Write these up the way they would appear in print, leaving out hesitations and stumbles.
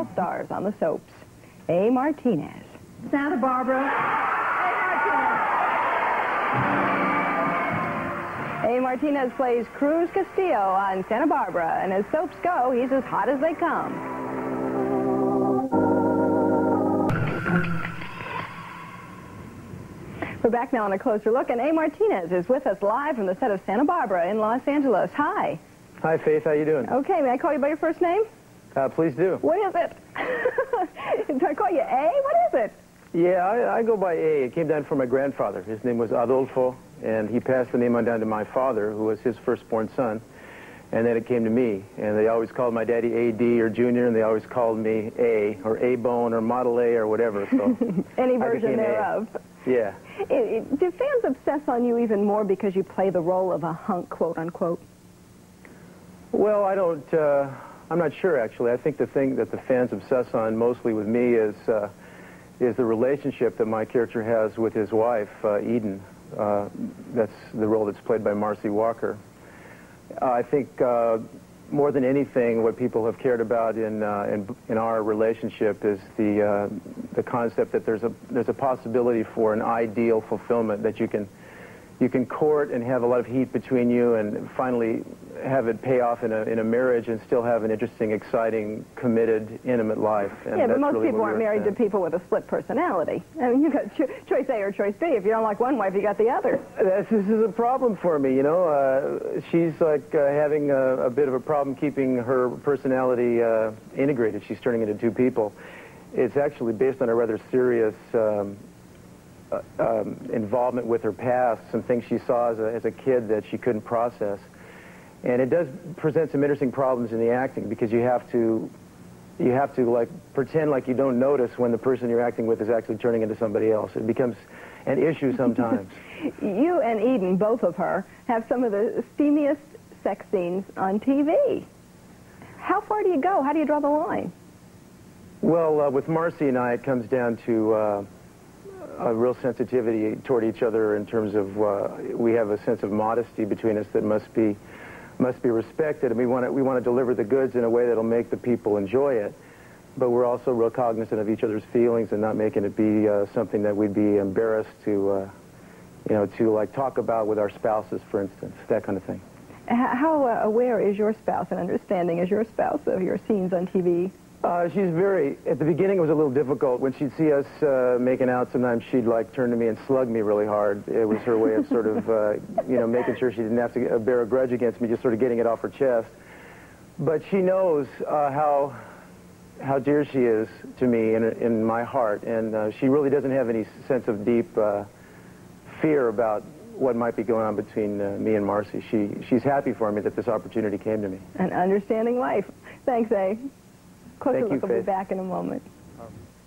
child stars on the soaps. A Martinez. Santa Barbara. A Martinez plays Cruz Castillo on Santa Barbara, and as soaps go, he's as hot as they come. We're back now on a closer look, and A Martinez is with us live from the set of Santa Barbara in Los Angeles. Hi. Hi, Faith. How you doing? Okay, may I call you by your first name? Please do. What is it? Do I call you A? What is it? Yeah, I go by A. It came down from my grandfather. His name was Adolfo, and he passed the name on down to my father, who was his firstborn son. And then it came to me, and they always called my daddy A.D. or Junior, and they always called me A, or A-Bone, or Model A, or whatever. So any version thereof. Yeah. Do fans obsess on you even more because you play the role of a hunk, quote unquote? Well, I don't. I'm not sure, actually. I think the thing that the fans obsess on mostly with me is the relationship that my character has with his wife, Eden. That's the role that's played by Marcy Walker. I think more than anything, what people have cared about in our relationship is the concept that there's a possibility for an ideal fulfillment, that you can court and have a lot of heat between you and finally have it pay off in a marriage and still have an interesting, exciting, committed, intimate life. And yeah, but most people aren't married to people with a split personality. I mean, you got choice A or choice B. If you don't like one wife, you got the other. This is a problem for me, you know. She's like having a bit of a problem keeping her personality integrated. She's turning into two people. It's actually based on a rather serious involvement with her past, some things she saw as a kid that she couldn't process. And it does present some interesting problems in the acting, because you have to like pretend like you don't notice when the person you're acting with is actually turning into somebody else. It becomes an issue sometimes. You and Eden, both of her, have some of the steamiest sex scenes on TV. How far do you go? How do you draw the line? Well, with Marcy and I, it comes down to a real sensitivity toward each other in terms of we have a sense of modesty between us that must be respected, and we want to deliver the goods in a way that'll make the people enjoy it. But we're also real cognizant of each other's feelings and not making it be something that we'd be embarrassed to, to like talk about with our spouses, for instance, that kind of thing. How aware is your spouse and understanding is your spouse of your scenes on TV? She's very, at the beginning it was a little difficult. When she'd see us making out, sometimes she'd like turn to me and slug me really hard. It was her way of sort of, making sure she didn't have to bear a grudge against me, just sort of getting it off her chest. But she knows how dear she is to me in my heart, and she really doesn't have any sense of deep fear about what might be going on between me and Marcy. She's happy for me that this opportunity came to me. An understanding wife. Thanks, A. Closer Thank you, look will be back in a moment.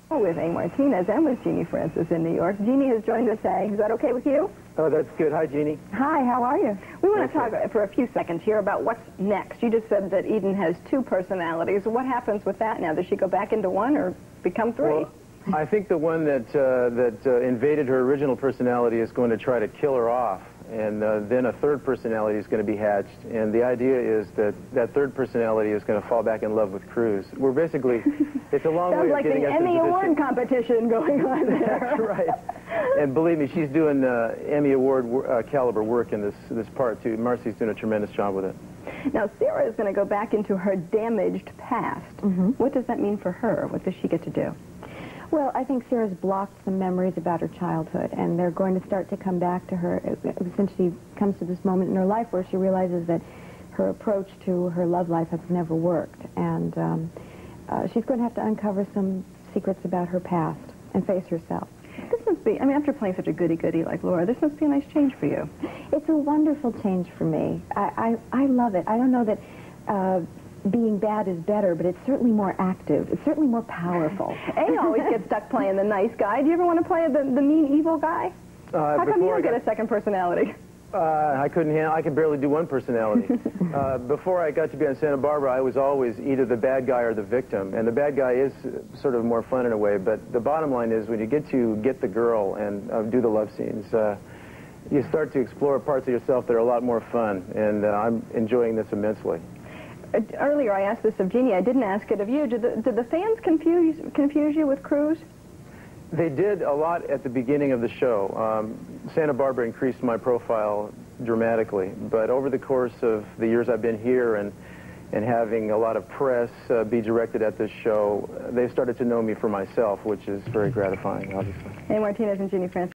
With A Martinez and with Jeannie Francis in New York. Jeannie has joined us, A. Is that okay with you? Oh, that's good. Hi, Jeannie. Hi, how are you? We want to talk for a few seconds here about what's next. You just said that Eden has two personalities. What happens with that now? Does she go back into one or become three? Well, I think the one that invaded her original personality is going to try to kill her off. And then a third personality is going to be hatched. And the idea is that that third personality is going to fall back in love with Cruz. We're basically, it's a long way of getting us Sounds like the Emmy Award competition going on there. That's right. And believe me, she's doing Emmy Award caliber work in this part, too. Marcy's doing a tremendous job with it. Now, Sarah is going to go back into her damaged past. What does that mean for her? What does she get to do? Well, I think Sarah's blocked some memories about her childhood, and they're going to start to come back to her since she comes to this moment in her life where she realizes that her approach to her love life has never worked. And she's going to have to uncover some secrets about her past and face herself. This must be, I mean, after playing such a goody-goody like Laura, this must be a nice change for you. It's a wonderful change for me. I love it. I don't know that being bad is better, but it's certainly more active. It's certainly more powerful. A always gets stuck playing the nice guy. Do you ever want to play the mean, evil guy? How come you don't get a second personality? I could barely do one personality. Before I got to be on Santa Barbara, I was always either the bad guy or the victim. And the bad guy is sort of more fun in a way, but the bottom line is when you get to get the girl and do the love scenes, you start to explore parts of yourself that are a lot more fun, and I'm enjoying this immensely. earlier I asked this of Jeannie. I didn't ask it of you. Did the fans confuse you with Cruz? They did a lot at the beginning of the show. Santa Barbara increased my profile dramatically, but over the course of the years I've been here and having a lot of press be directed at this show, they started to know me for myself, which is very gratifying, obviously. A Martinez and Jeannie Francis.